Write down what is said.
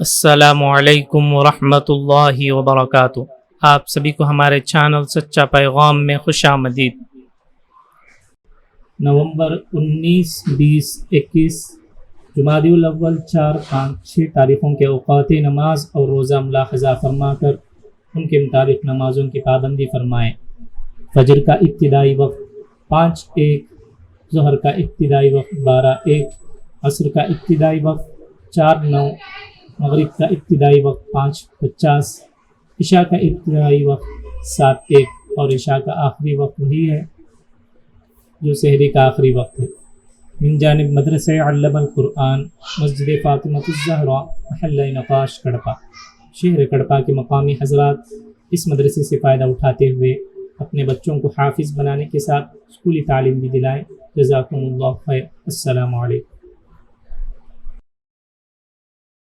अस्सलामुअलैकुम वरहमतुल्लाहि वबरकातुहू। आप सभी को हमारे चैनल सच्चा पैगाम में खुशामदीद। नवंबर 19, 20, 21 जुमादिउल अव्वल 4, 5, 6 तारीख़ों के औक़ात नमाज और रोज़ा मुलाहज़ा फरमाकर उनके मुताबिक नमाज़ों की पाबंदी फरमाएँ। फजर का इब्तिदाई वक्त 5:01, ज़ोहर का इब्तिदाई वक्त 12:01, असर का इब्तिदाई वक्त 4:09, मगरिब का इब्तिदाई वक्त 5:50, इशा का इब्तिदाई वक्त 7:01 और इशा का आखिरी वक्त वही है जो सहरी का आखिरी वक्त है। मिन जानिब मदरसा अल्लमल कुरआन, मस्जिद फ़ातिमतुज़ ज़हरा, महल्ला नक़ाश, कड़पा। शहर कड़पा के मकामी हज़रात इस मदरसे से फ़ायदा उठाते हुए अपने बच्चों को हाफिज़ बनाने के साथ स्कूली तालीम भी दिलाएँ। जज़ाकुमुल्लाह खैर। अस्सलामु अलैकुम।